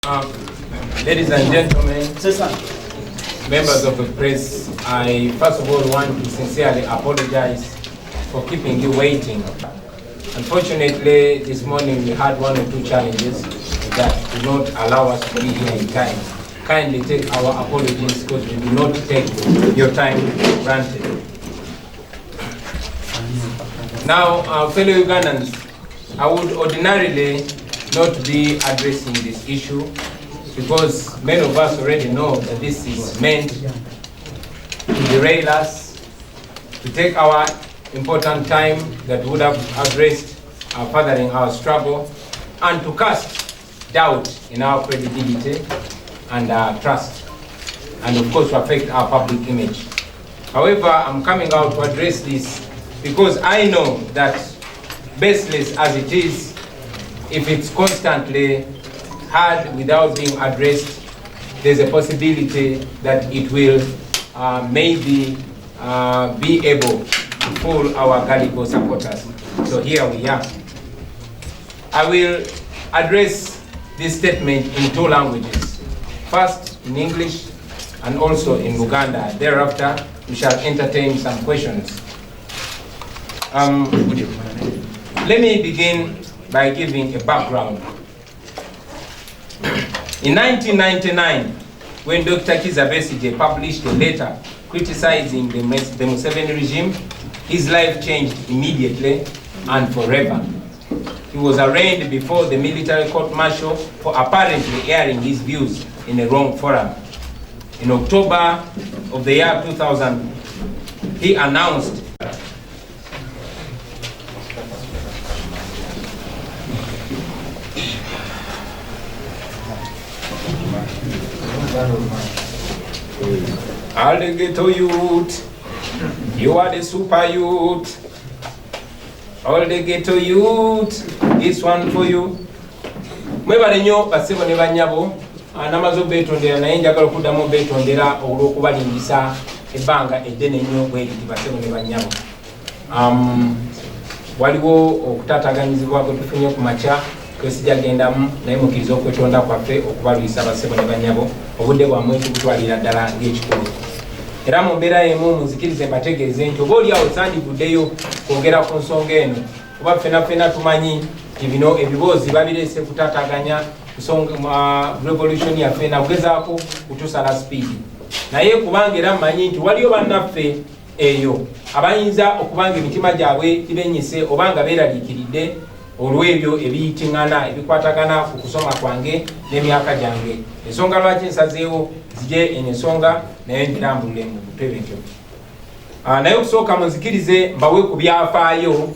Ladies and gentlemen, members of the press, I first of all want to sincerely apologize for keeping you waiting. Unfortunately, this morning we had one or two challenges that do not allow us to be here in time. Kindly take our apologies because we do not take your time for granted. Now, fellow Ugandans, I would ordinarily not be addressing this issue because many of us already know that this is meant to derail us, to take our important time that would have addressed furthering our struggle, and to cast doubt in our credibility and trust, and of course to affect our public image. However, I'm coming out to address this because I know that baseless as it is, if it's constantly heard without being addressed, there's a possibility that it will maybe be able to fool our gullible supporters. So here we are. I will address this statement in two languages. First in English and also in Luganda. Thereafter, we shall entertain some questions. Let me begin by giving a background. In 1999, when Dr. Kizza Besigye published a letter criticizing the Museveni regime, his life changed immediately and forever. He was arraigned before the military court-martial for apparently airing his views in a wrong forum. In October of the year 2000, he announced all the ghetto youth, you are the super youth. All the ghetto youth, this one for you. Mwebale nnyo basebo ne banyabo, namazo betondera naye njagala okuddamu betondera olw'okubalingisa ebbanga eddene nnyo bweriti basebo ne banyabo. Waliwo okutaataganyizibwa kwe tufunye ku makya kwesijagendamu naye mukkiriza okwetonda kwaffe okubalwisa basebo ne banyabo obudde bwammwe tubutwalira ddala ng'ekikulu. Era mu mbeera emu muzikirize mbategeeze nti oba oliawo sandivuddeyo kwogera ku nsonga eno kuba ffenna tumanyi nti bino ebiboozi babireese kutaataganya revolution yaffe nakugezaako kutusala sipiidi naye kubanga era mmanyi nti waliyo bannaffe eyo abayinza okubanga emitima gyabwe gibenyise oba nga beeraliikiridde olw'ebyo ebiyitiŋŋana ebikwatagana ku kusoma kwange n'emyaka gyange. Ensonga lwaki nsazeewo zijje ensonga naye mbirambulire mu butebekyo. Naye okusooka munzikirize mbawe ku byafaayo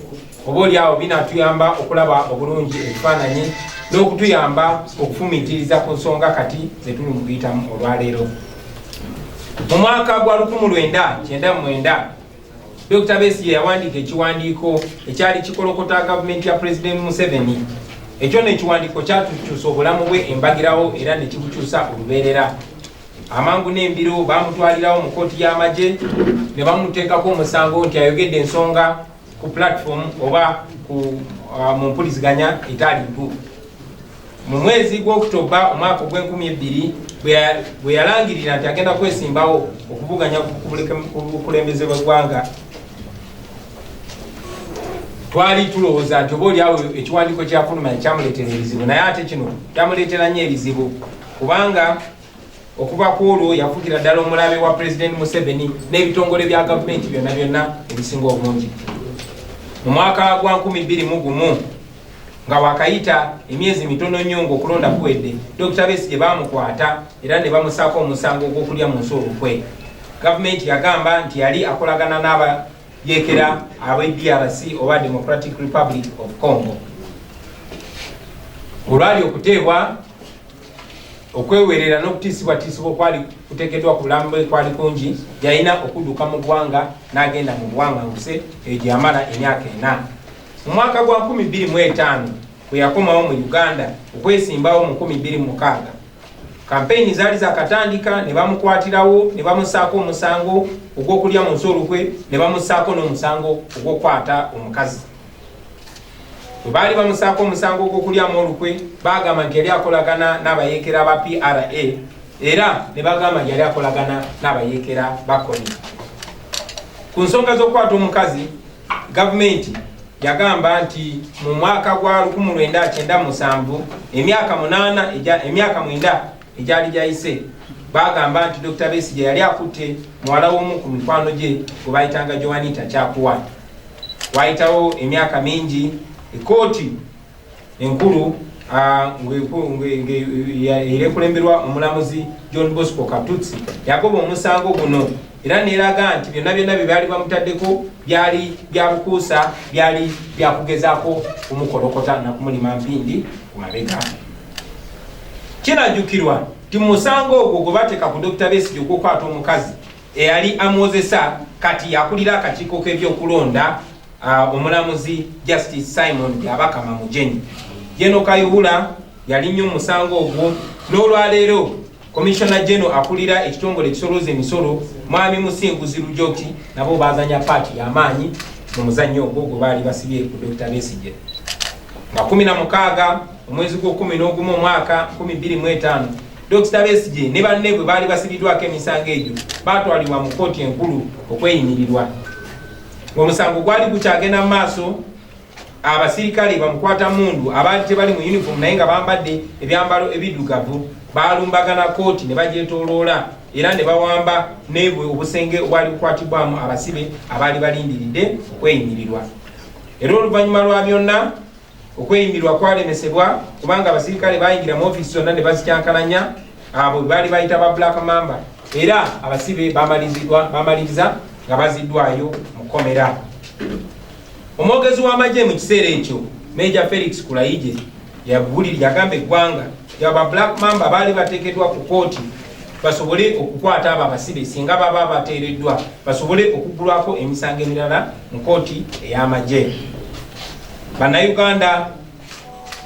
oba oliawo binatuyamba okulaba obulungi ebifaananyi n'okutuyamba okufumiitiriza ku nsonga kati ze tuli mu kuyitamu olwaleero. Mu mwaka gwa 1999 Dr. Besigye yawandiika ekiwandiiko ekyali kikolokota gavumenti ya President Museveni. Ekyo n'ekiwandiiko kyatukyusa obulamu bwe embagirawo era ne kibukyusa olubeerera. Amangu n'embiro baamutwalirawo mu kkooti y'amagye ne bamuteekako omusango nti ayogedde ensonga ku platform oba mu mpuliziganya etaali ntuufu. Mu mwezi gw'Okutoba omwaka ogw'2000 bwe yalangirira nti agenda kwesimbawo okuvuganya ku bukulembeze bw'eggwanga, twali tulowooza nti oba oliawo ekiwandiiko kyafuluma ekyamuleetera ebizibu, naye ate kino kyamuleetera nnyo ebizibu kubanga okuva ku olwo yafugira ddala omulabe wa President Museveni n'ebitongole bya gavumenti byonna ebisinga obungi. Mu mwaka gwa 2001 nga wakayita emyezi mitono nnyo ng'okulonda kuwedde, Dr. Besigye baamukwata era ne bamusaako omusango ogw'okulya mu nsolukwe. Gavumenti yagamba nti yali akolagana n'abayeekera ab'e DRC oba Democratic Republic of Congo. Olwali okuteebwa okwewerera n'okutiisibwatiisibwa okwali kuteekeddwa ku bulamu bwe kwali kungi, yalina okudduka mu ggwanga n'agenda mu buwaŋŋanguse egyo yamala emyaka 4. Mu mwaka gwa 2005 bwe yakomawo mu Uganda okwesimbawo mu 2006, kampeyini zaali zakatandika ne bamukwatirawo ne bamusaako omusango ogw'okulya mu nsolukwe ne bamusaako n'omusango ogw'okwata omukazi. bwe baali bamusaako omusango ogw'okulyamu olukwe bagamba nti yali akolagana n'abayeekera ba PRA era ne bagamba nti yali akolagana n'abayeekera ba KONI. Ku nsonga z'okukwata omukazi, gavumenti yagamba nti mu mwaka gwa 1997 emyaka 9 egyali gyayise bagamba nti Dr. Besigye yali akutte muwala w'omu ku mikwano gye gwe bayitanga Joanita Kyakuwa. Wayitawo emyaka mingi ekooti enkulu ereekulemberwa omulamuzi John Bosco Katutsi yagoba omusango guno era neeraga nti byonna bye baali bamutaddeko byali byabukuusa, byali byakugezaako kumukolokota nakumulima mpindi ku mabega. Kinajjukirwa nti musango ogwo gwe bateeka ku Dr. Besigye ogw'okukwata omukazi eyali amwozesa kati yakulira akakiiko k'ebyokulonda omulamuzi Justice Simon Byabakama Mujeni. Jeno Kayihura yali nnyo musango ogwo, n'olwaleero Commissioner General akulira ekitongole ekisolooza emisolo Mwami Musinguzi Lujoki nabo bazanya paati y'amaanyi mu muzannyo ogwo gwe baali basibye ku Dr. Besigye. Nga 16 omwezi gw'11 omwaka 2005 Dr. Besigye ne banne bwe baali basibiddwako emisango egyo baatwalibwa mu kkooti enkulu okweyimirirwa. Omusango gwali gukyagenda mu maaso, abasirikale bamukwata mundu abaali tebali mu uniform naye nga bambadde ebyambalo ebiddugavu balumbagana kooti ne bagyetooloola era ne bawamba nebwe obusenge obwali bukwatibwamu abasibe abaali balindiridde okweyimirirwa. Era oluvannyuma lwa byonna okweyimirirwa kwalemesebwa kubanga abasirikale bayingira mu ofiisi zonna ne bazikyankalanya abo baali bayita ba Black Mamba era abasibe bamaliriza nga baziddwayo mu kkomera. Omwogezi w'amagye mu kiseera ekyo Major Felix Kulayije yagamba eggwanga yaba Black Mamba baali bateekeddwa ku kooti basobole okukwata abo abasibe singa baba bateereddwa basobole okuggulwako emisango emirala mu kooti ey'amagye. Bannayuganda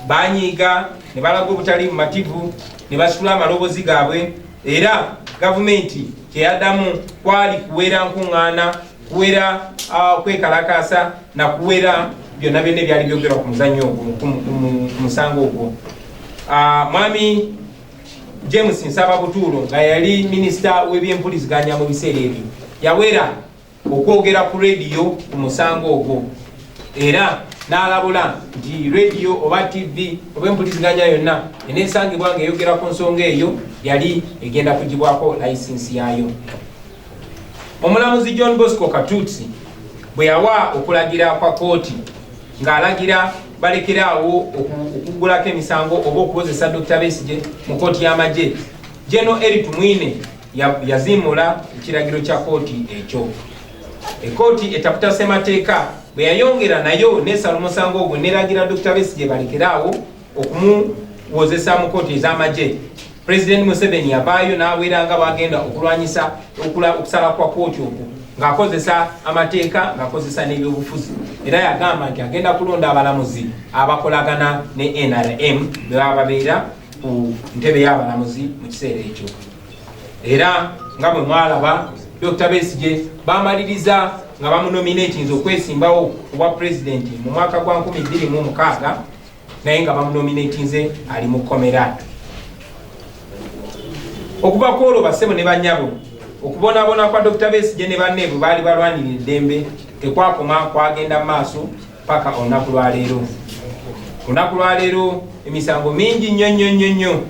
banyiiga ne balaga obutali mumativu ne basitula amaloboozi gaabwe era gavumenti kyeyaddamu kwali kuwera nkuŋŋaana, kuwera kwekalakaasa na kuwera byonna byonna byali byogerwa ku muzannyo ogwo ku musango ogwo. Mwami James Nsababutuulo nga yali minisita w'ebyempuliziganya mu biseera ebyo yawera okwogera ku rediyo ku musango ogwo era n'alabula nti rediyo oba TV oba empuliziganya yonna eneesangibwa nga eyogera ku nsonga eyo yali egenda kugibwako layisinsi yaayo. Omulamuzi John Bosco Katutsi bwe yawa okulagira kwa kooti ng'alagira balekeraawo okuggulako emisango oba okukozesa Dr. Besigye mu kooti y'amagye, General Eric Mwine yazimula ekiragiro kya kooti ekyo. Ekooti etaputa ssemateeka bwe yayongera nayo n'esala omusango ogwo n'eragira Dr. Besigye balekeraawo okumuwozesa mu kooti ez'amagye. President Museveni yavaayo n'aweera nga bwagenda okulwanyisa okusala kwa kooti okwo ng'akozesa amateeka ng'akozesa n'ebyobufuzi era yagamba nti agenda kulonda abalamuzi abakolagana ne NRM bwe baba babeera ku ntebe y'abalamuzi mu kiseera ekyo. Era nga bwe mwalaba Dr. Besigye bamaliriza nga bamunominatinze okwesimbawo obwa pulezidenti mu mwaka gwa 2006 naye nga bamunominatinze ali mu kkomera. Okuva ku olwo bassebo ne bannyabo okubonaabona kwa Dr. Besigye ne banne bwe baali balwanirira eddembe tekwakoma kwagenda mu maaso paka olunaku lwaleero. Olunaku lwaleero emisango mingi nnyo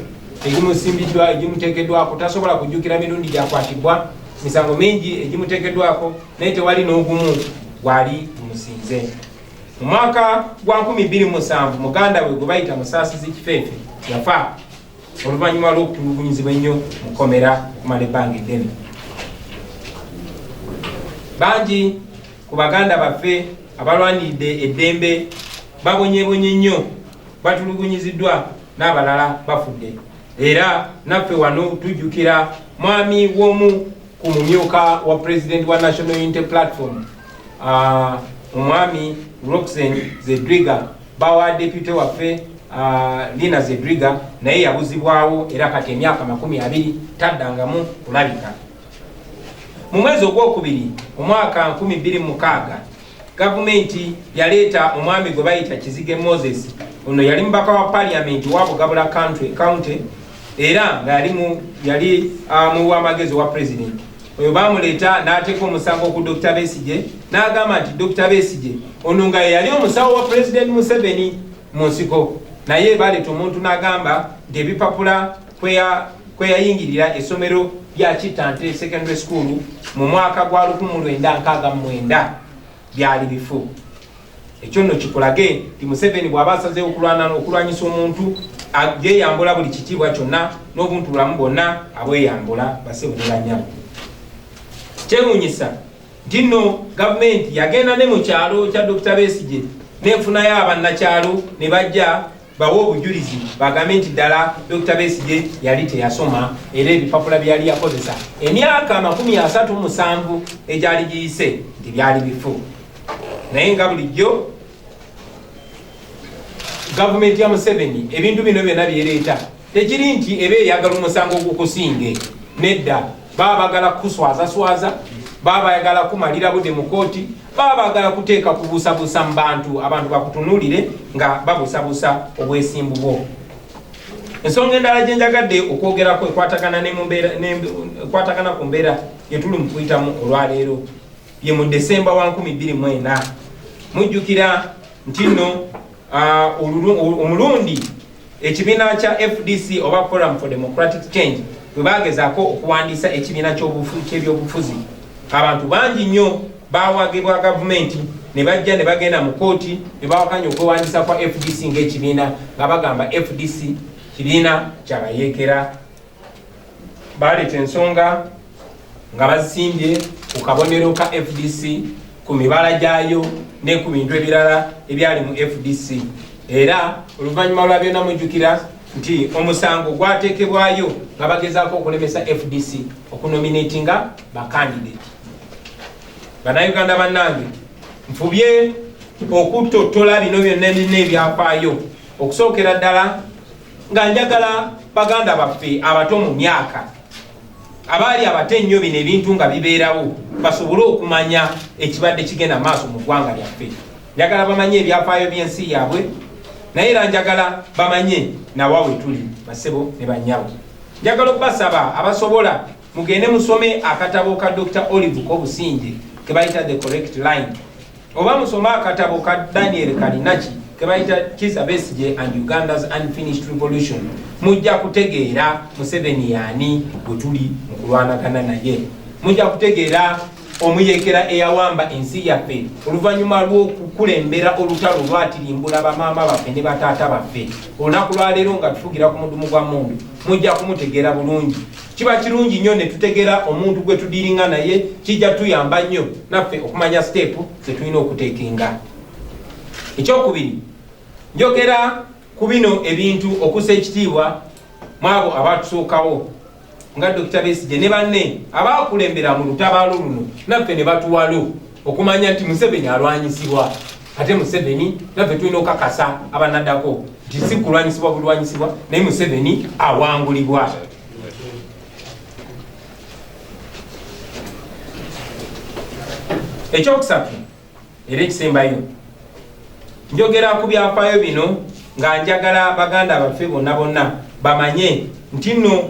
egimusimbiddwa egimuteekeddwako tasobola kujjukira mirundi gyakwatibwa, misango mingi egimuteekeddwako naye tewali n'ogumu gwali tumusinze. Mu mwaka gwa 2007 muganda we gwe bayita Musaasizi Kifeefe yafa oluvannyuma lw'okutulugunyizibwa ennyo mu kkomera kumala ebbanga eddene. Bangi ku baganda baffe abalwaniridde eddembe babonyebonye nnyo, batulugunyiziddwa n'abalala bafudde. Era naffe wano tujjukira mwami w'omu ku mumyuka wa President wa National Unity Platform, omwami Roxanne Zedriga bawa deputy waffe Lina Zedriga naye yabuzibwawo era kati emyaka 20 taddangamu kulabika. Mu mwezi ogwokubiri omwaka 2006 gavumenti yaleeta omwami gwe bayita Kizige Moses, ono yali mbaka wa parliament wa Bugabula county era nga yali mu wamagezi wa president. Oyo bamuleeta n'ateeka omusango ku Dr. Besigye n'agamba nti Dr. Besigye ono nga yali omusawo wa president Museveni mu nsiko, naye baleeta omuntu n'agamba nti ebipapula kwe yayingirira essomero lya Kitante secondary school mu mwaka gwa 1969 byali bifu. Ekyo nno kikulage nti Museveni bw'aba asazeewo okulwanyisa omuntu agyeyambula buli kitiibwa kyonna n'obuntu bulamu bwonna abweyambula basebo ne banyabo. Kyewuunyisa nti nno gavumenti yagenda ne mu kyalo kya Dr. Besigye n'enfunayo abannakyalo ne bajja bawe obujulizi bagambe nti ddala Dr. Besigye yali teyasoma era ebipapula byali yakozesa emyaka 37 egyali giyise nti byali bifu. Naye nga bulijjo gavumenti ya Museveni ebintu bino byonna byereeta tekiri nti eba eyagala omusango ogukusinge, nedda baba bagala kuswazaswaza, baba bayagala kumalira budde mu kooti, baba bagala kuteeka kubuusabuusa mu bantu abantu bakutunuulire nga babuusabuusa obwesimbu bwo. Ensonga endala gye njagadde okwogerako ekwatagana ku mbeera gye tuli mu kuyitamu olwaleero ye mu Desemba wa 2024. Mujjukira nti nno omulundi ekibiina kya FDC oba Forum for Democratic Change bwe bagezaako okuwandiisa ekibiina ky'ebyobufuzi, abantu bangi nnyo bawagibwa gavumenti ne bajja ne bagenda mu kooti ne bawakanya okwewandiisa kwa FDC ng'ekibiina nga bagamba FDC kibiina kyabayeekera. Baleeta ensonga nga bazisimbye ku kabonero ka FDC ku mibala gyayo ne ku bintu ebirala ebyali mu FDC. Era oluvannyuma lwa byonna mujjukira nti omusango gwateekebwayo nga bagezaako okulemesa FDC okunominatinga bakandidate. Bannayuganda bannange, nfubye okutottola bino byonna ebyafaayo okusookera ddala nga njagala baganda baffe abato mu myaka abaali abato ennyo bino ebintu nga bibeerawo basobole okumanya ekibadde kigenda maaso mu ggwanga lyaffe. Njagala bamanye ebyafaayo by'ensi yaabwe, naye era njagala bamanye nawawe tuli basebo ne banyabo. Njagala okubasaba abasobola mugende musome akatabo ka Dr. Olive Kobusinje ke bayita The Correct Line, oba musome akatabo ka Daniel Kalinachi ke bayita Kizza Besigye and Uganda's Unfinished Revolution. Mujja kutegeera Museveni yaani bwe tuli mu kulwanagana naye. Mujja kutegeera omuyeekera eyawamba ensi yaffe oluvannyuma lw'okukulembera olutalo lwatirimbula bamaama baffe ne bataata baffe. Olunaku lwaleero nga tufugira ku mudumu gwa mundu mujja kumutegeera bulungi. Kiba kirungi nnyo ne tutegeera omuntu gwe tudiringa naye, kijja tuyamba nnyo naffe okumanya stepu ze tulina okuteekenga. Ekyokubiri, njogera ku bino ebintu okussa ekitiibwa mwabo abatusookawo nga Dr. Besigye ne banne abaakulembera mu lutabaalo luno naffe ne batuwalo okumanya nti Museveni alwanyisibwa. Ate Museveni naffe tulina okukakasa abanaddako nti si kulwanyisibwa bulwanyisibwa, naye Museveni awangulibwa. Ekyokusatu era ekisembayo, njogera ku byafaayo bino nga njagala baganda baffe bonna bamanye nti nno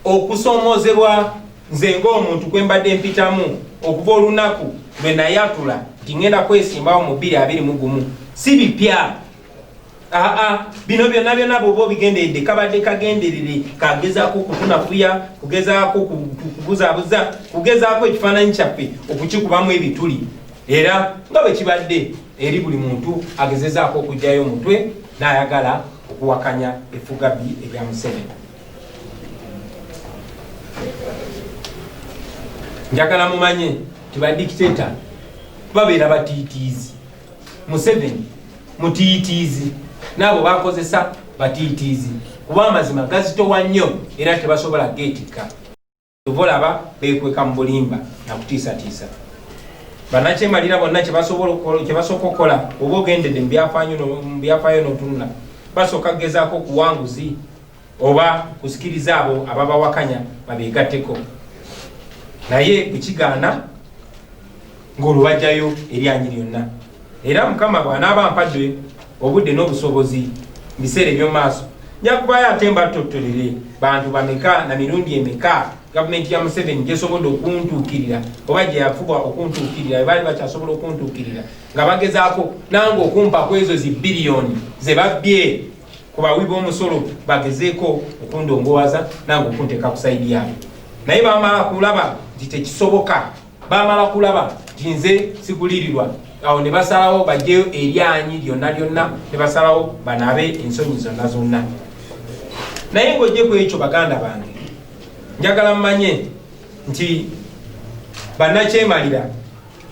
okusoomozebwa nze ng'omuntu kwe mbadde mpitamu okuva olunaku lwe nayatula nti ngenda kwesimbawo mu 2021 si bipya. Bino byonna bw'oba obigenderedde kabadde kagenderere kagezaako okutunafuya, kugezaako kubuzaabuza, kugezaako ekifaananyi kyaffe okukikubamu ebituli, era nga bwe kibadde eri buli muntu agezezaako okugyayo omutwe n'ayagala okuwakanya effugabbi erya Museveni. Njagala mumanye nti badikiteta babeera batiitiizi. Museveni mutiitiizi, n'abo bakozesa batiitiizi, kuba amazima gazitowa nnyo era tebasobola geetikka. Tuvolaba beekweka mu bulimba nakutiisatiisa. Bannakyemalira bonna kyebasooka okukola oba ogendedde mu byafaayo n'otunula, basooka kugezaako kuwanguzi oba kusikiriza abo ababawakanya babeegatteko. Naye bwe kigaana ng'olubajjayo eryanyi lyonna. Era Mukama bw'anaaba ampadde obudde n'obusobozi mu biseera eby'omu maaso, nja kuvaayo ate mbattotolere bantu bameka na mirundi emeka gavumenti ya Museveni gyesobodde okuntuukirira oba gye yafuba okuntuukirira baali bakyasobola okuntuukirira nga bagezaako nange okumpa ku ezo zi biliyoni ze babbye ku bawi b'omusolo bagezeeko okundongowaza nange okunteeka ku sayidi yaabwe. Naye bamala kulaba nti tekisoboka, bamala kulaba nti nze sigulirirwa, awo ne basalawo bajjeyo eryanyi lyonna lyonna, ne basalawo banaabe ensonyi zonna zonna. Naye ng'ojje ku ekyo baganda bange, njagala mmanye nti bannakyemalira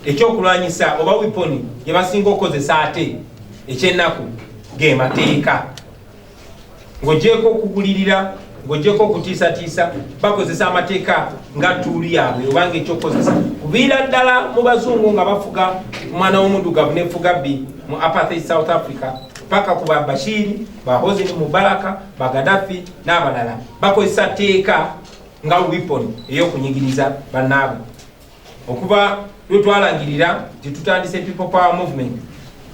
ekyokulwanyisa oba wiponi gye basinga okukozesa ate ekyennaku ge mateeka. Ng'oggyeko okugulirira, ng'oggyeko okutiisatiisa, bakozesa amateeka nga ttuuli yaabwe oba ng'ekyokukozesa. Kuviira ddala mu bazungu nga bafuga omwana w'omuddugavu n'efuga bbi mu apartheid South Africa, paka ku ba Bashir, ba Hosni Mubaraka, ba Gaddafi n'abalala, bakozesa teeka nga weapon ey'okunyigiriza bannaabwe. Okuva lwe twalangirira nti tutandise People Power Movement,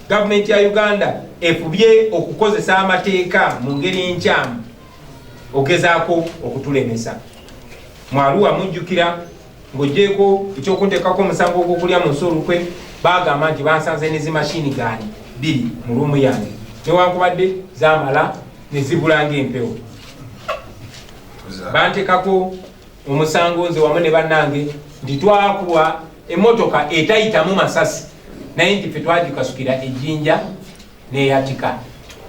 gavumenti ya Uganda efubye okukozesa amateeka mu ngeri enkyamu ogezaako okutulemesa. Mu Arua mujjukira ng'oggyeko ekyokunteekako omusango ogw'okulya mu nsolukwe, baagamba nti bansanze ne zimashini gaani 2 mu luumu yange, newankubadde zaamala ne zibula ng'empewo. Banteekako omusango nze wamu ne bannange nti twakuba emmotoka etayitamu masasi, naye nti ffe twagikasukira ejjinja n'eyatika.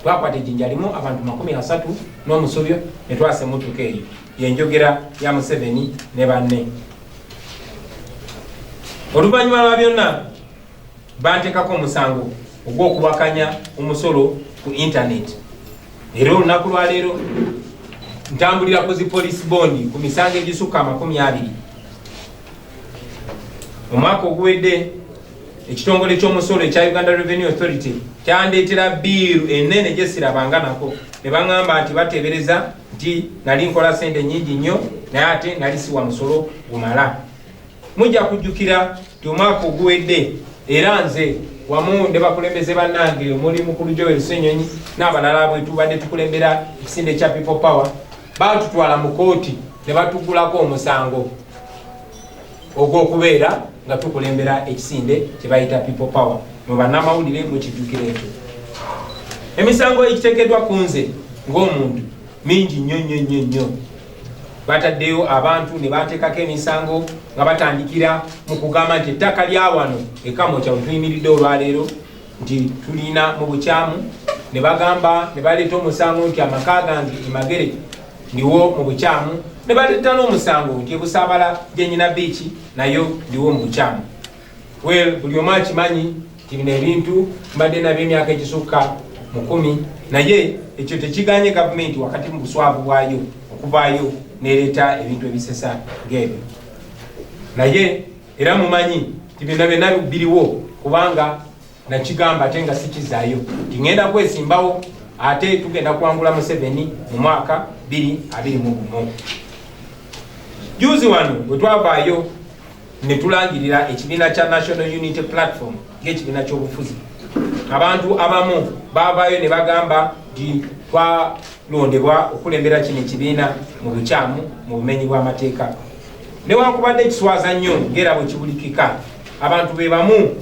Twakwata ejjinja limu abantu 30 n'omusobyo ne twasa emmotoka eyo. Yenjogera ya Museveni ne banne. Oluvannyuma lwa byonna banteekako omusango ogw'okuwakanya omusolo ku internet. Era olunaku lwa leero ntambulira ku zi police bond ku misango egisukka 20. Omwaka oguwedde ekitongole ky'omusolo ekya Uganda Revenue Authority kyandeetera biiru ennene gye sirabanga nako, ne baŋŋamba nti bateebereza nti nali nkola sente nnyingi nnyo naye ate nali siwa musolo gumala. Mujja kujjukira nti omwaka oguwedde era nze wamu ne bakulembeze bannange omuli Mukulu Joel Ssenyonyi n'abalala bwe tubadde tukulembera ekisinde kya People Power, baatutwala mu kooti ne batugulako omusango ogw'okubeera nga tukulembera ekisinde kye bayita People Power. Mu bannamawulire mukijjukira ekyo. Emisango ekiteekeddwa ku nze ng'omuntu mingi nnyo. Bataddeyo abantu ne bateekako emisango nga batandikira mu kugamba nti ettaka lya wano ekamokya tuyimiridde olwaleero nti tulina mu bukyamu, ne bagamba ne baleeta omusango nti amaka gange Emagere ndiwo mu bukyamu, ne baleeta n'omusango nti ebusaabala gyenyina biiki nayo ndiwo mu bukyamu. Buli omu akimanyi nti bino ebintu mbadde nabyo emyaka egisukka 10, naye ekyo tekiganye gavumenti wakati mu buswavu bwayo okuvaayo nereeta ebintu ebisesa ng'ebyo. Naye era mumanyi nti byonna byonna biriwo kubanga nakigamba ate nga sikizaayo nti ŋŋenda kwesimbawo ate tugenda kuwangula Museveni mu mwaka 2021. Juzi wano bwe twavaayo ne tulangirira ekibiina kya National Unity Platform ng'ekibiina ky'obufuzi, abantu abamu baavaayo ne bagamba nti twalondebwa okulembera kino ekibiina mu bukyamu mu bumenyi bw'amateeka. Newankubadde ekiswaza nnyo ng'era bwe kibulikika, abantu be bamu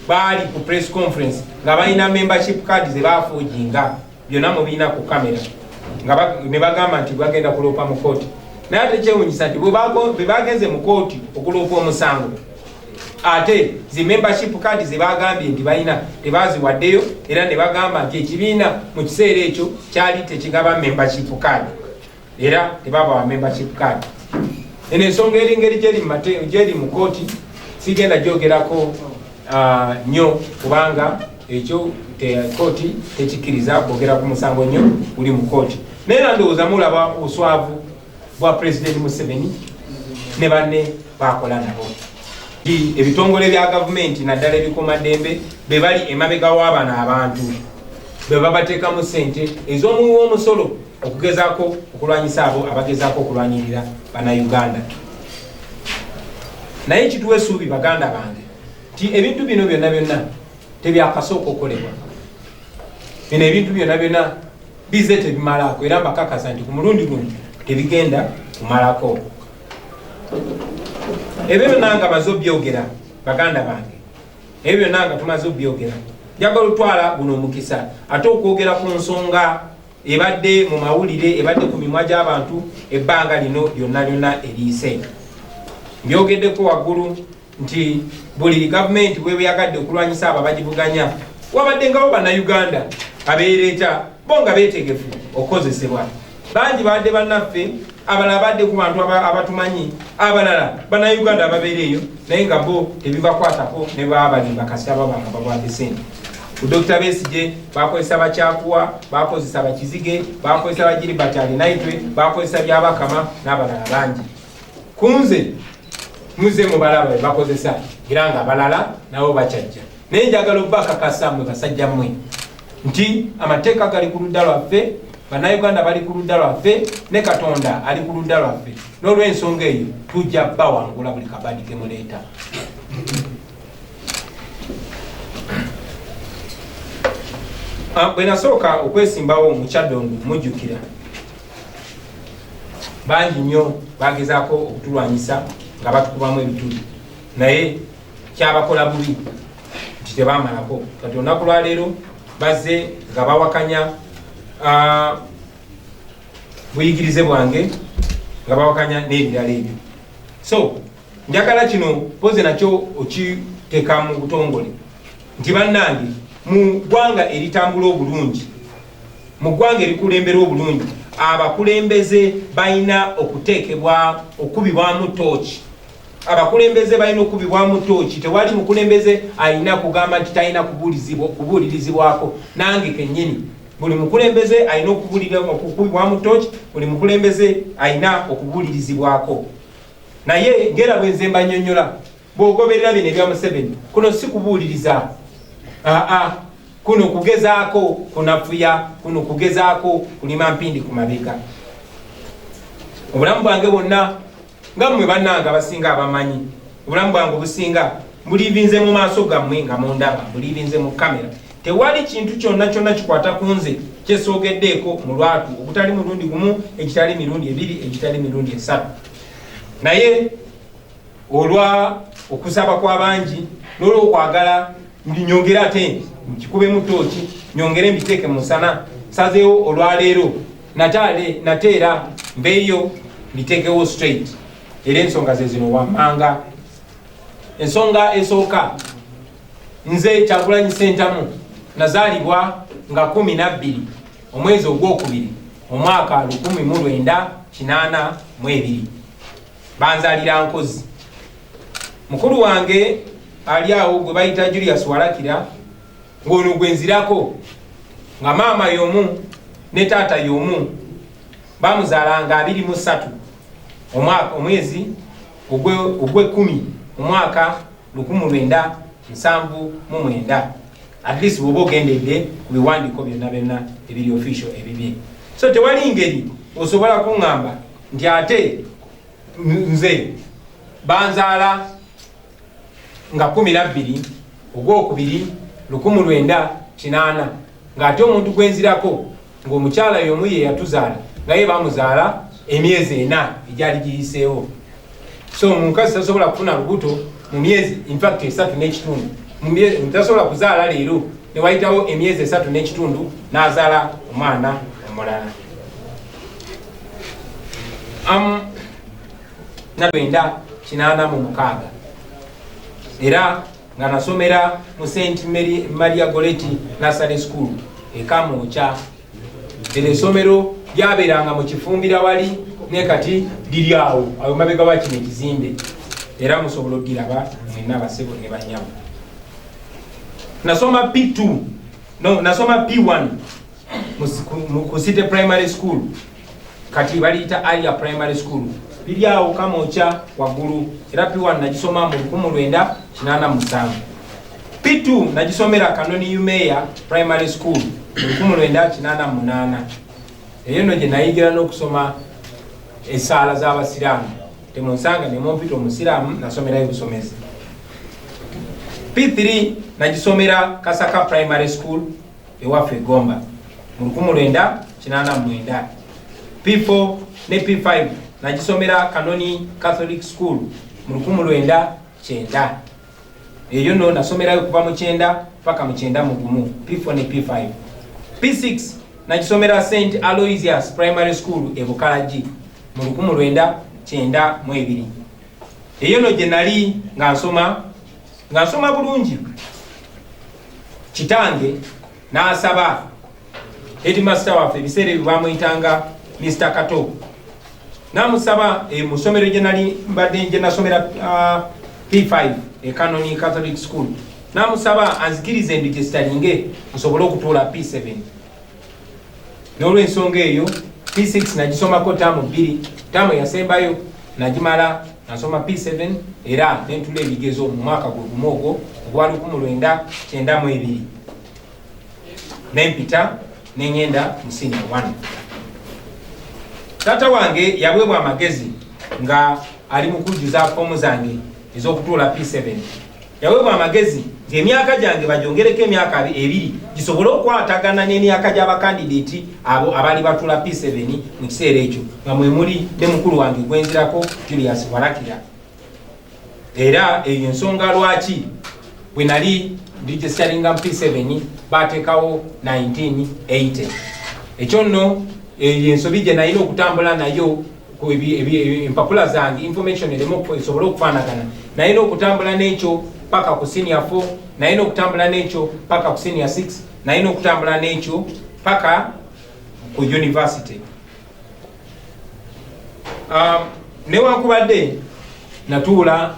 baali ku press conference nga balina membership card ze baafuujinga, byonna mubiina ku kamera, nga ne bagamba nti bagenda kuloopa mu kooti. Naye ate kyewuunyisa nti bwe bagenze mu kooti okuloopa omusango, ate zi membership card ze bagambye nti balina tebaziwaddeyo, era ne bagamba nti ekibiina mu kiseera ekyo kyali tekigaba membership card, era tebabawa membership card. Eno ensonga ngeri gyeri mu kooti sigenda gyogerako nnyo kubanga ekyo kooti tekikkiriza kwogera ku musango nnyo guli mu kooti. Naye ndowooza mulaba obuswavu bwa President Museveni ne banne bakola nabo. Ebitongole bya gavumenti naddala ebikuumaddembe be bali emabega w'abano abantu be babateekamu ssente ez'omuwi w'omusolo okugezaako okulwanyisa abo abagezaako okulwanyirira Bannayuganda. Naye kituwa essuubi baganda bange ti ebintu bino byonna tebyakasooka okolebwa. Bino ebintu byonna bize tebimalako era mbakakasa nti ku mulundi guno tebigenda kumalako. Ebyo byonna nga baze obyogera baganda bange, ebyo byonna nga tumaze obyogera, njagala otwala guno omukisa ate okwogera ku nsonga ebadde mu mawulire, ebadde ku mimwa gy'abantu ebbanga lino lyonna eriise. Mbyogeddeko waggulu nti buli gavumenti bweyagadde okulwanyisa abo abagivuganya, wabadde ngawo bannayuganda abeereeta bo nga beetegefu okukozesebwa. Bangi badde bannaffe, abalala badde ku bantu abatumanyi, abalala bannayuganda ababeera eyo naye nga bo tebibakwatako ne baba balimba kasita babanga babwadde sente. Ku Dr. Besigye bakozesa bakyakuwa, bakozesa bakizige, bakozesa bagiribati alinaitwe, bakozesa byabakama n'abalala bangi. Kunze muze mubalaba bakozesa era nga abalala nabo bakyajja. Naye njagala obbakakasa mmwe basajja mmwe nti amateeka gali ku ludda lwaffe, bannayuganda bali ku ludda lwaffe, ne Katonda ali ku ludda lwaffe. N'olw'ensonga eyo tujja bawangula buli kabadi ke muleeta. Bwe nasooka okwesimbawo mu Kyaddondo mujjukira bangi nnyo bagezaako okutulwanyisa nga batukubamu ebituli, naye kyabakola bubi nti tebamalako. Kati olunaku lwaleero bazze nga bawakanya buyigirize bwange, nga bawakanya n'ebirala ebyo. So njagala kino poze nakyo okiteeka mu butongole nti bannange, mu ggwanga eritambula obulungi, mu ggwanga erikulembera obulungi, abakulembeze balina okuteekebwa okubibwamu tooki. Abakulembeze balina okubibwamu tooki. Tewali mukulembeze alina kugamba nti talina kubuulirizibwako. Nange kennyini buli mukulembeze alina okubibwamu tooki, buli mukulembeze alina okubuulirizibwako. Naye ngera bwe nze mbanyonnyola, bw'ogoberera bino ebya Museveni, kuno si kubuuliriza. Kuno kugezaako kunafuya, kuno kugezaako kulima mpindi ku mabega. Obulamu bwange bwonna nga mmwe bannange abasinga abamanyi, obulamu bwange obusinga mbuliivinze mu maaso gammwe nga mundaba, mbuliivinze mu kamera. Tewali kintu kyonna kikwata ku nze kyesoogeddeeko mu lwatu, ogutali mulundi gumu, ekitali mirundi ebiri, ekitali mirundi esatu. Naye olwa okusaba kw'abangi n'olw'okwagala nyongere ate nkikube mu tooki, nyongere mbiteeke mu musana, sazeewo olwaleero nateera mbeeyo mbiteekewo straight. Era ensonga ze zino wammanga. Ensonga esooka, nze Kyagulanyi Ssentamu nazaalibwa nga 12 omwezi ogwokubiri omwaka 1982. Banzaalira Nkozi. Mukulu wange ali awo gwe bayita Julius Walakira, ng'ono gwe nzirako, nga maama y'omu ne taata y'omu, bamuzaalanga 23 omwezi ogw'ekumi omwaka 1979. At least bw'oba ogendedde ku biwandiiko byonna ebiri official ebibye. So tewali ngeri osobola kuŋŋamba nti ate nze banzaala nga 12 ogwokubiri 1980, ng'ate omuntu gwenzirako ng'omukyala y'omu ye yatuzaala nga ye bamuzaala emyezi 4 egyali giyiseewo. So omukazi tasobola kufuna lubuto mu myezi in fact 3 n'ekitundu. Tasobola kuzaala leero ne wayitawo emyezi 3 n'ekitundu n'azaala omwana omulala. Na 1986 era nga nasomera mu St. Maria Goretti Nursery School e Kamwokya. Essomero lyabeeranga mu Kifumbira wali ne kati liri awo mabega wa kino ekizimbe, era musobola okugiraba mwenna abasebo ne banyabo. Nasoma P2 nasoma P1 ku City Primary School, kati baliyita Alia Primary School, biri awo Kamwokya waggulu, era P1 nagisoma mu 1987. P2 nagisomera Kanoni Umeya Primary School mu 1988. Eyo nno gye nayigira n'okusoma essaala z'Abasiraamu. Temunsanga ne mumpita Omusiraamu, nasomerayo busomezi. P3 nagisomera Kasaka Primary School ewaffe Gomba mu 1989. P4 ne P5 nagisomera Kanoni Catholic School mu 1990. Eyo no nasomera kuva mu 9 paka mu 9 mu gumu. P4 ne P5. P6 nagisomera St Aloysius Primary School e Bukalaji mu 1992. Eyo no gye nali nga nsoma bulungi. Kitange n'asaba headmaster waffe ebiseera ebyo bamuyitanga Mr. Kato. Namusaba mu ssomero gye nali mbadde gye nasomera P5 e Kanoni Catholic School. Namusaba anzikirize ndigisitalinge nsobole okutuula P7. N'olw'ensonga eyo P6 nagisomako taamu 2, taamu yasembayo nagimala nasoma P7 era nentula ebigezo mu mwaka gwe gumu ogwo ogwa 1992. Nempita neŋŋenda mu senior 1. Taata wange yaweebwa amagezi nga ali mu kujjuza foomu zange ez'okutuula P7. Yaweebwa amagezi ng'emyaka gyange bagyongereko emyaka 2 gisobole okwatagana n'emyaka gy'abakandideeti abo abali batuula P7 mu kiseera ekyo nga mwe muli ne mukulu wange gwenzirako Julius Walakira. Era eyo ensonga lwaki bwe nali ndigisitalinga mu P7 baateekawo 1980. Ekyo nno ensobi gye nalina okutambula nayo empapula zange information eremu esobole okufaanagana. Nalina okutambula n'ekyo paka ku senior 4, nalina okutambula n'ekyo paka ku senior 6, nalina okutambula n'ekyo paka ku university. Newankubadde natuula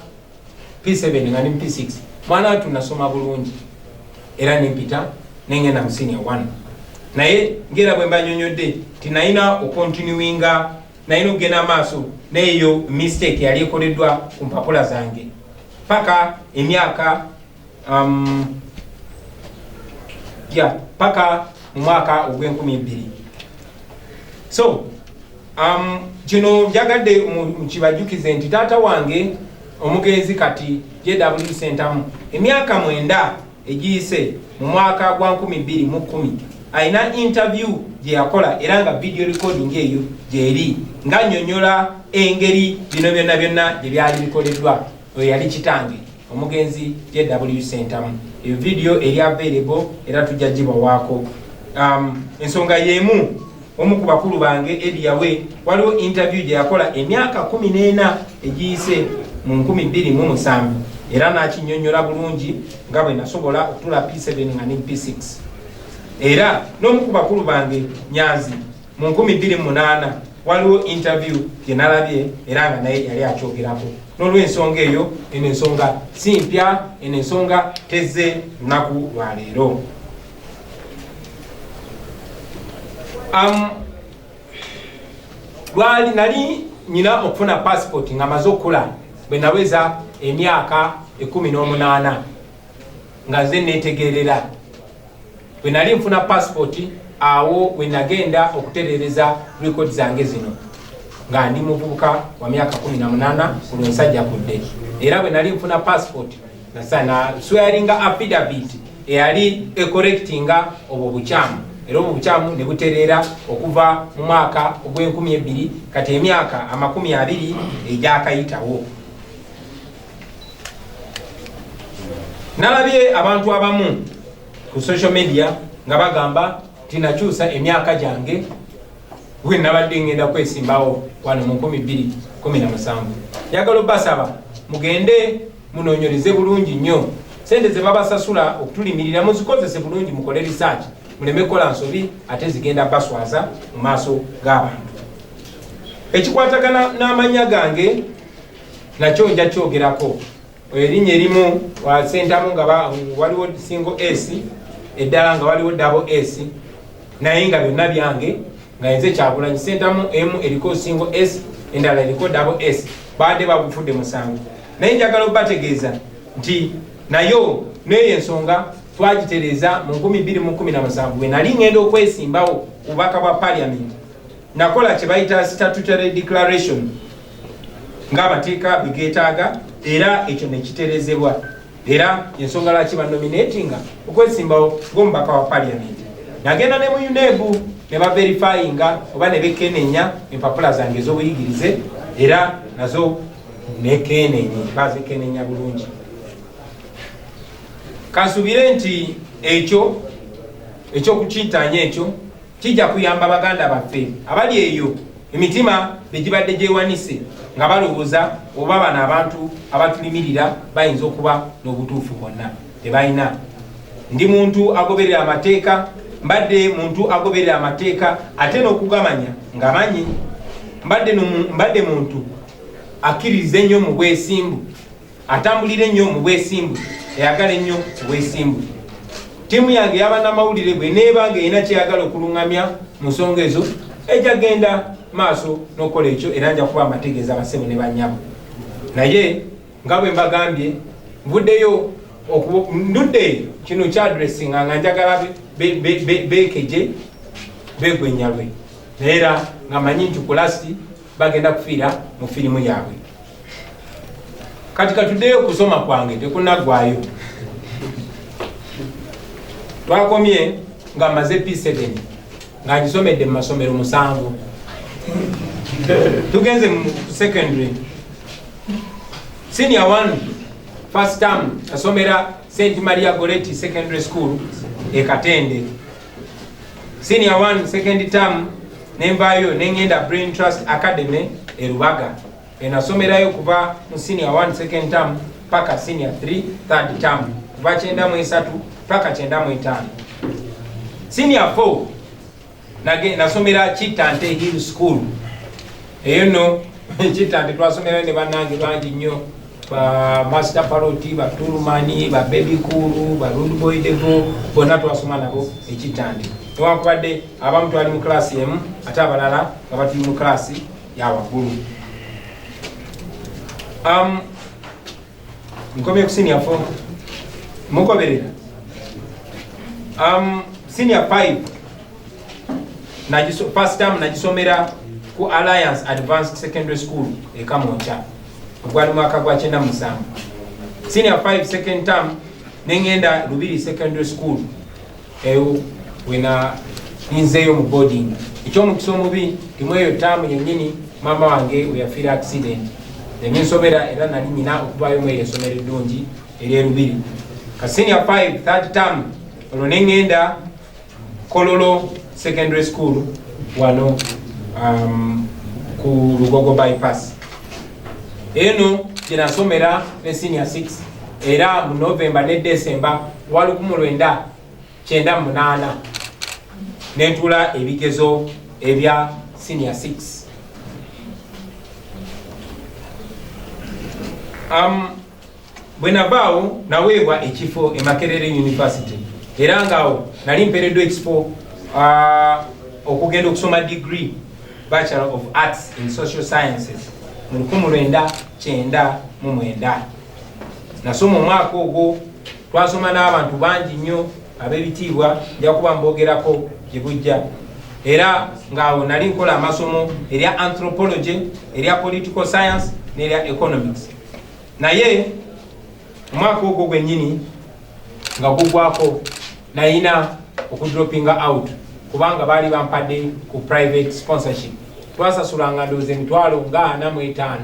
P7 nga ni P6 mwana watu nasoma bulungi era nempita nengenda mu senior 1. Naye ngera bwe mbanyonyodde tinalina okontinuinga, nalina okugenda amaaso n'eyo mistake yali ekoleddwa ku mpapula zange paka emyaka paka mu mwaka ogw'2000. So kino njagadde mukibajjukize nti taata wange omugenzi kati JW Sentamu emyaka 9 egiyise mu mwaka gwa 2010 aina interview gye yakola era nga video recording eyo gyeri nga nnyonnyola engeri bino byonna gye byali bikoleddwa. Oyo yali kitange omugenzi JW Sentamu. Eyo video eri available era tujja gibawaako. Ensonga yemu omu ku bakulu bange Ediyawe waliwo interview gye yakola emyaka 14 egiyise mu 2007 era nakinnyonnyola bulungi nga bwe nasobola okutula P7 nga ne P6. Era n'omu ku bakulu bange Nyanzi mu 2008 waliwo interview gye nalabye era nga naye yali akyogerako. N'olw'ensonga eyo eno ensonga si mpya, eno ensonga tezze lunaku lwa leero. Lwali nali nyina okufuna passport nga maze okula bwe naweza emyaka 18 nga nze neetegerera. Bwe nali nfuna passport awo bwe nagenda okutereereza record zange zino nga ndi muvubuka wa myaka 18 ku lwensajja kudde. Era bwe nali nfuna passport nasana swearinga affidavit eyali ecorrectinga obwo bukyamu. Era obwo bukyamu ne butereera okuva mu mwaka ogw'2000 kati emyaka 20 egyakayitawo. Nalabye abantu abamu ku social media nga bagamba tinakyusa emyaka gyange bwe nabadde ngenda kwesimbawo wano mu 2017. Njagala obbasaba mugende munoonyereze bulungi nnyo sente ze babasasula okutulimirira muzikozese bulungi, mukole research muleme kola nsobi ate zigenda baswaza mu maaso g'abantu. Ekikwatagana n'amanya gange nakyo nja kyogerako. Erinnya erimu wa Sentamu nga waliwo single S, eddala nga waliwo double S, naye nga byonna byange nga nze Kyagulanyi Sentamu emu eriko single S endala eriko double S baadde babufudde musango. Naye njagala obategeeza nti nayo n'eyo ensonga twagitereeza mu 2017 bwe nali ngenda okwesimbawo ku bubaka bwa parliament nakola kye bayita statutory declaration ng'amateeka bwe geetaaga era ekyo ne kitereezebwa. era ensonga lwaki banominatinga okwesimbawo ng'omubaka wa parliament. Nagenda ne mu UNEB ne baverifyinga oba ne bekenenya empapula zange ez'obuyigirize era nazo nekenenye bazikenenya bulungi. Kansubire nti ekyokukintanya ekyo kijja kuyamba baganda baffe abali eyo emitima begibadde gyewanise nga balowooza oba bano abantu abatulimirira bayinza okuba n'obutuufu bwonna. Tebalina. Ndi muntu agoberera amateeka, mbadde muntu agoberera amateeka ate n'okugamanya ng'amanyi. Mbadde muntu akkiririza ennyo mu bwesimbu, atambulira ennyo mu bwesimbu, eyagala ennyo obwesimbu. Tiimu yange y'abannamawulire bwe neeba ng'erina kyeyagala okuluŋŋamya mu nsonga ezo ejja genda maaso n'okola ekyo era nja kuba amategeeza abasebo ne bannyabo. Naye nga bwe mbagambye nvuddeyo ndudde kino kyadressinga nga njagala bekeje begwenyalwe era nga manyi nti ku lasti bagenda kufiira mu firimu yaabwe. Kati katuddeyo okusoma kwange tekunaggwayo. Twakomye nga maze P7 nga ngisomedde mu masomero 7. Tugenze mu secondary. Senior 1 first term asomera St. Maria Goretti Secondary School e Katende. Senior 1 second term nembayo nengenda Brain Trust Academy e Rubaga. Enasomerayo kuva mu senior 1 second term paka senior 3 third term. Kuva 93 paka 95. Senior 4 nasomera Chitante Hill School. Eyo no Chitante twasomera ne banange bangi nnyo. Ba Master Paroti, ba Turumani, ba Baby Kuru, ba Rude Boy Devo, bonna twasoma nabo Ekitande. Newankubadde abamu twali mu klasi emu ate abalala nga batuli mu klasi ya waggulu. Nkomye ku senior 4 mukoberera. Senior 5 first term nagisomera ku Alliance Advanced Secondary School e Kamoncha. Gwali mwaka gwa 97. Senior 5 second term nengenda Lubiri Secondary School eyo wena ninzeyo mu boarding. Ekyo mu kisomo bi timweyo term yennyini mama wange uyafira accident. Nensomera era nali nyina okubayo mu esomero eddungi eri Lubiri. Ka senior 5 third term olwo nengenda Kololo Secondary School wano ku Lugogo bypass. Eno kinasomera ne senior 6 era mu November ne December wali ku 1998 nentula ebigezo ebya senior 6. Bwenavaawo naweebwa ekifo e Makerere University era ngaawo nali mpereddwa expo okugenda okusoma degree Bachelor of Arts in Social Sciences mu 1999. Nasoma omwaka ogwo twasoma n'abantu bangi nnyo ab'ebitiibwa nja kuba mbogerako gye bujja era ngaawo nali nkola amasomo erya anthropology, erya political science n'erya economics. Naye omwaka ogwo gwennyini nga gugwako nayina okudropinga out kubanga baali bampadde ku private sponsorship. Twasasulanga ndowooza emitwalo nga 45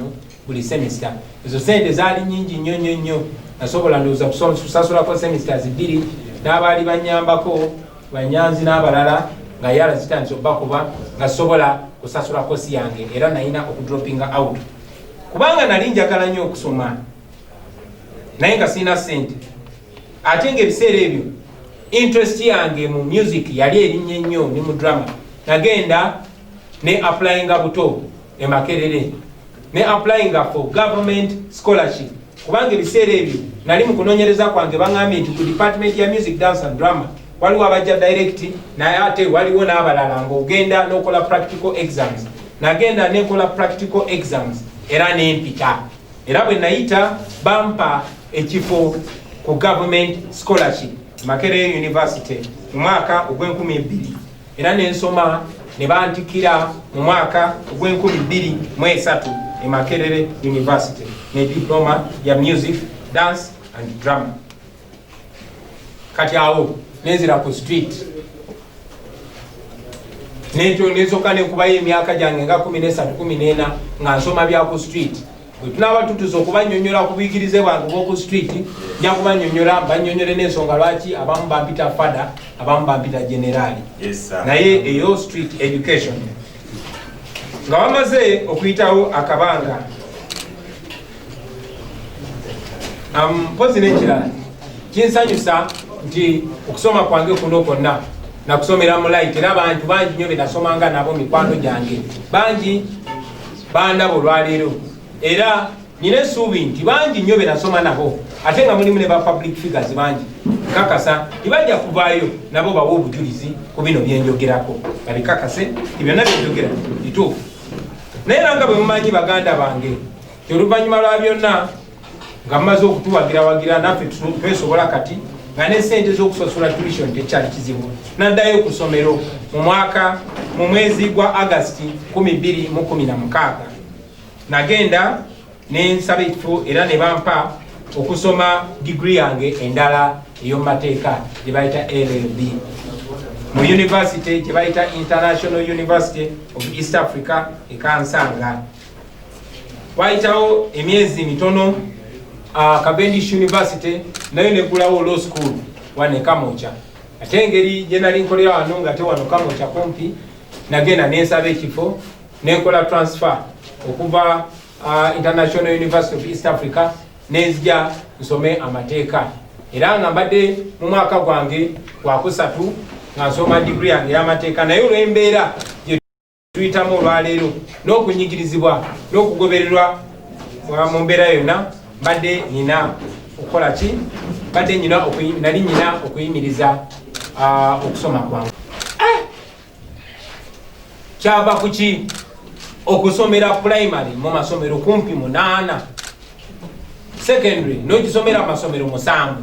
buli semester. Ezo sente zaali nyingi nnyo. Nasobola ndowooza kusasulako semesters 2 n'abaali bannyambako banyanzi n'abalala nga yala zitandise okubakuba nga sobola kusasula kosi yange era nayina okudropinga out kubanga nali njagala nnyo okusoma naye nga sina sente. Ate ng'ebiseera ebyo interest yange mu music yali erinnya ennyo ne mu drama. Nagenda ne applyinga buto e Makerere ne applyinga for government scholarship kubanga ebiseera ebyo nali mu kunoonyereza kwange baŋŋambye nti ku department ya music dance and drama waliwo abajja direct naye ate waliwo n'abalala ng'ogenda n'okola practical exams. Nagenda nekola practical exams era nempita era bwe nayita bampa ekifo ku government scholarship Makerere University mu mwaka ogw'2002 era nensoma ne bantikira mu mwaka ogw'2023 e Makerere University ne diploma ya music dance and drama. Kati awo nenzira ku street nezoka nekubayo emyaka gyange nga 13 14 nga nsoma bya ku street. Bwe tunaba tutuza okubanyonyola ku buyigirize bwange bw'oku street nja kubanyonyola banyonyole n'ensonga lwaki abamu bampita fada abamu bampita generali. Naye eyo street education nga bamaze okuyitawo akabanga mpozi n'ekirala kinsanyusa nti okusoma kwange kuno kwonna nakusomera mu light era abantu bangi nnyo benasomanga nabo mikwano gyange bangi bandaba olwaleero era nina essuubi nti bangi nnyo benasoma nabo ate nga mulimu ne ba public figures bangi kakasa tibajja kuvaayo nabo bawa obujulizi ku bino byenjogerako babikakase tibyonna byenjogera bituufu. Naye era nga bwe mumanyi baganda bange ti oluvannyuma lwa byonna nga mumaze okutuwagirawagira naffe twesobola kati nga n'essente z'okusasula tuition tekyali kizibu naddayo ku ssomero mu mwezi gwa August 2016 nagenda nensaba ekifo era ne bampa okusoma degree yange endala ey'omumateeka gye bayita LLB mu university gye bayita International University of East Africa e Kansanga. Wayitawo emyezi mitono Cavendish University nayo negulawo law school wane Kamocha. Ate engeri gye nali nkolera wano nga te wano Kamocha kumpi nagenda nensaba ekifo nenkola transfer okuva International University of East Africa nezija nsome amateeka era nga mbadde mu mwaka gwange gwakusatu nga nsoma degree yange y'amateeka naye olw'embeera gye tuyitamu olwaleero n'okunyigirizibwa n'okugobererwa mu mbeera yonna mbadde nina okukola ki mbadde nali nyina okuyimiriza okusoma kwange. Kyava ku ki okusomera primary mu masomero kumpi 8 secondary n'okisomera amasomero 7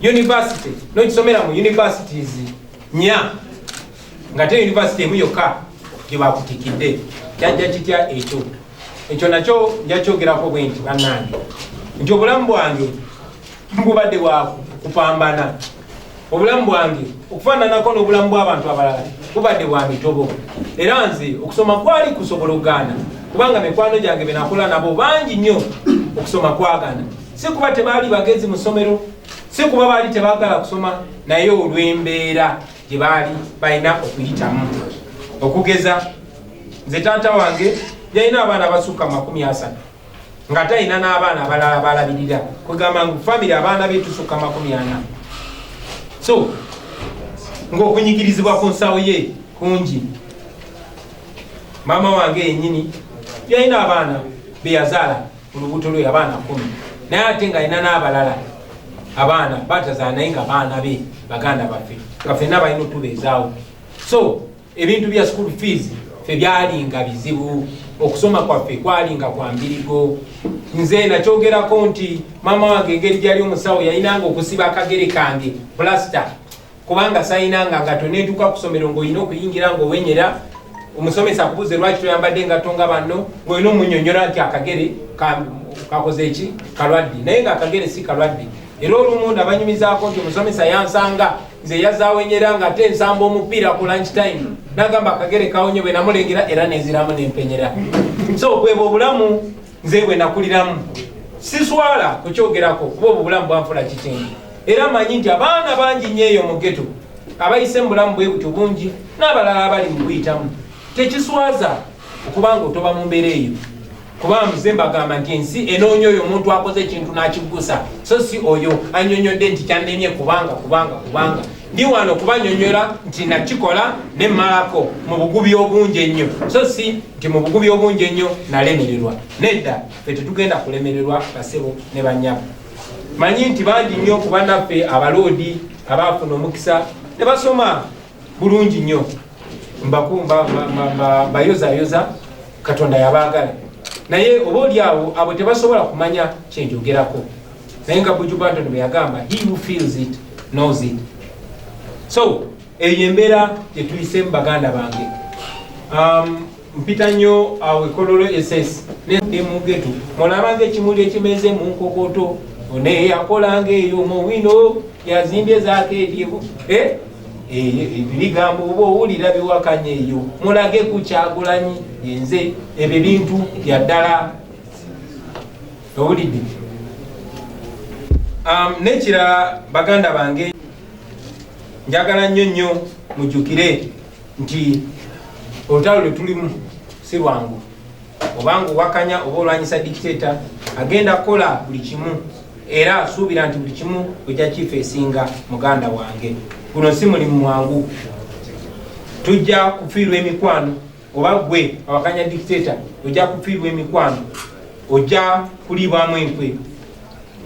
university n'okisomera mu universities 4 nga te university emu yokka gye bakutikidde kyajja kitya ekyo nakyo njakyogerako bwe nti bannange nti obulamu bwange bubadde bwa kupambana obulamu bwange okufaananako n'obulamu bw'abantu abalala bubadde bwa mitobo era nze okusoma kwali kusobola okugaana kubanga mikwano gyange benakola nabo bangi nnyo okusoma kwagaana si kuba tebaali bagezi mu ssomero si kuba baali tebaagala kusoma naye olw'embeera gye baali balina okuyitamu okugeza nze taata wange yalina abaana abasukka 30 nga talina n'abaana abalala balabirira kwegamba ngu famire abaana betusukka 40 so ng'okunyigirizibwa ku nsawo ye kungi. Maama wange yennyini yalina abaana beyazaala mu lubuto lwe abaana 10 naye ate nga alina n'abalala abaana batazaala naye nga baana be baganda baffe nga ffenna balina otubeezaawo. So ebintu bya school fees ffe byalinga bizibu okusoma kwaffe kwalinga kwa mbirigo. Nze nakyogerako nti maama wange engeri gyali omusawo yalinanga okusiba akagere kange plasta kubanga sayinanga ngato nentuka kusomero ng'olina okuyingira ng'owenyera omusomesa akubuze lwaki toyambadde ngato nga banno ng'olina omunyonyola nti akagere kakoze eki kalwadde naye nga akagere si kalwadde. Era olumu nabanyumizaako nti omusomesa yansanga nze yazaawenyera nga ate nsamba omupiira ku lunch time nagamba akagere kawonye bwe namulengera era nenziramu nempenyera. So bwebwe obulamu nze bwe nakuliramu siswala kukyogerako kuba obwo bulamu bwanfula kitendi era manyi nti abaana bangi nnyo eyo mu geto abayise mu bulamu bwe butyo bungi n'abalala abali mu buyitamu tekiswaza okubanga otoba mu mbeera eyo kuba muze mbagamba nti ensi enoonya oyo omuntu akoze ekintu n'akigusa so si oyo anyonyodde nti kyandemye kubanga ndi wano kubanyonyola nti nakikola ne mmalako mu bugubi obungi ennyo so si nti mu bugubi obungi ennyo nalemererwa nedda ffe tetugenda kulemererwa basebo ne banyabo. Manyi nti bangi nnyo ku bannaffe abaloodi abaafuna omukisa ne basoma bulungi nnyo bayozayoza Katonda yabaagala naye oba oli awo abo tebasobola kumanya kyenjogerako naye nga Buju Banton bwe yagamba he who feels it knows it. So eyo embeera gye tuyisemu baganda bange. Mpita nnyo awo ekololo SS ne mu geto mulabanga ekimuli ekimeze mu nkokoto one yakolanga eyo muwino yazimbye zakeetyevo ebigambo oba owulira biwakanya eyo mulage ku Kyagulanyi yenze ebyo bintu bya ddala owulidde. Nekirala baganda bange njagala nnyo mujjukire nti olutalo lwe tulimu si lwangu, obanga owakanya oba olwanyisa dictator agenda kukola buli kimu era asuubira nti buli kimu ojja kifeesinga muganda wange. Guno si mulimu mwangu, tujja kufiirwa emikwano, oba gwe awakanya dictator ojja kufiirwa emikwano, ojja kuliibwamu enkwe,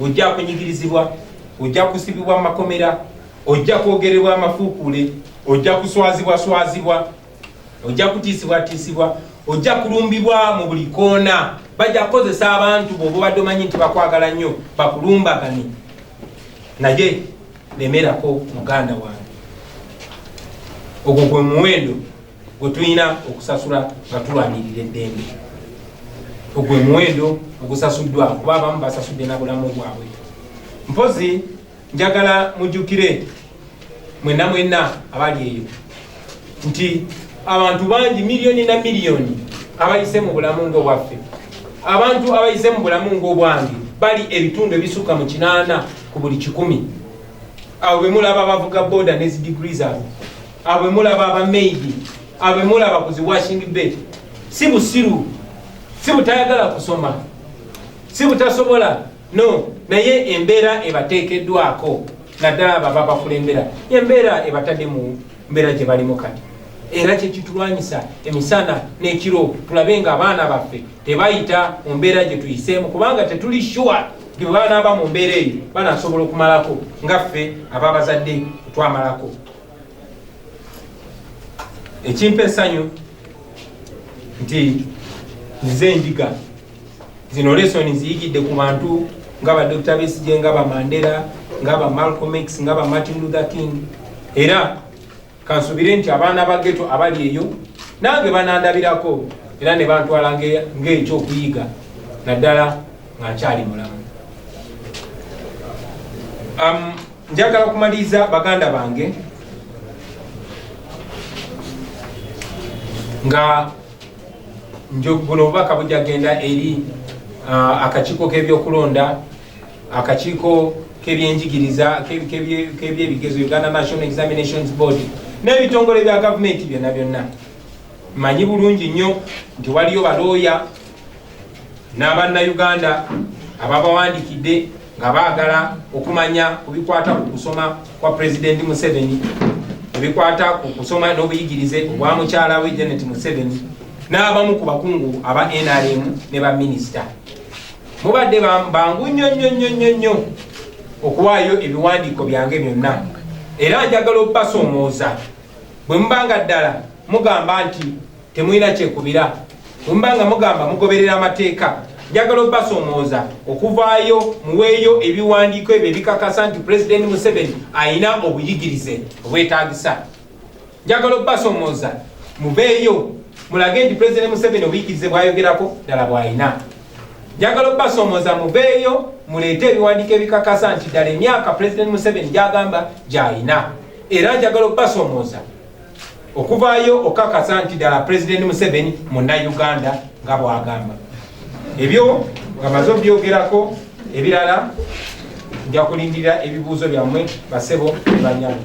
ojja kunyigirizibwa, ojja kusibibwa mu makomera, ojja kwogererwa amafuukule, ojja kuswazibwa, ojja kutiisibwa, ojja kulumbibwa mu buli koona. Bajja kukozesa abantu bw'oba obadde omanyi nti bakwagala nnyo bakulumbagane. Naye lemerako muganda wange, ogwo gwe muwendo gwe tulina okusasula nga tulwanirira eddembe. Ogwe muwendo ogusasuddwa kuba abamu basasudde na bulamu bwabwe. Mpozi njagala mujjukire mwenna abali eyo nti abantu bangi miliyoni na miliyoni abayise mu bulamu ng'obwaffe, abantu abayise mu bulamu ng'obwange bali ebitundu ebisukka mu 8 ku buli 100. Abo bwe mulaba abavuga boda ne degrees abo, abo bwe mulaba abamaidi, abo bwe mulaba ku zi washing bay, si busiru, si butayagala kusoma, si butasobola, no, naye embeera ebateekeddwako naddala baba bakulembera, embeera ebatadde mu mbeera gye balimu kati. Era kye kitulwanyisa emisana n'ekiro tulabe nga abaana baffe tebayita mu mbeera gye tuyiseemu, kubanga tetuli sure nti baana aba mu mbeera eyo banaasobola okumalako nga ffe ababazadde twamalako. Ekimpa essanyu nti nze njiga zino lesoni ziyigidde ku bantu nga ba Dr. Besigye, nga ba Mandela, nga ba Malcolm X, nga ba Martin Luther King, era kansubire nti abaana ba ghetto abali eyo nange banandabirako era ne bantwala ng'ekyokuyiga naddala nga nkyali mulamu. Njagala kumaliriza baganda bange nga buno obubaka bujja genda eri akakiiko k'ebyokulonda, akakiiko k'ebyenjigiriza k'ebyebigezo, Uganda National Examinations Board, n'ebitongole bya gavumenti byonna. Manyi bulungi nnyo nti waliyo balooya n'Abannayuganda ababawandikidde nga baagala okumanya ku bikwata ku kusoma kwa President Museveni, ebikwata ku kusoma n'obuyigirize obwa mukyala we Janet Museveni, n'abamu ku bakungu aba NRM ne ba minisita. Mubadde bangu nnyo okuwaayo ebiwandiiko byange byonna, era njagala okubasoomooza bwe mubanga ddala mugamba nti temulina kyekubira, bwe mubanga mugamba mugoberera amateeka, njagala okubasoomooza okuvaayo muweeyo ebiwandiiko ebyo ebikakasa nti President Museveni ayina obuyigirize obwetaagisa. Njagala okubasoomooza muveeyo mulage nti President Museveni obuyigirize bwayogerako ddala bw'ayina. Njagala okubasoomooza muveeyo muleete ebiwandiiko ebikakasa nti ddala emyaka President Museveni gy'agamba gy'ayina. Era njagala okubasoomooza okuvaayo okakasa nti ddala President Museveni Munnayuganda nga bw'agamba. Ebyo nga maze obyogerako, ebirala nja kulindirira ebibuuzo byammwe basebo banyama.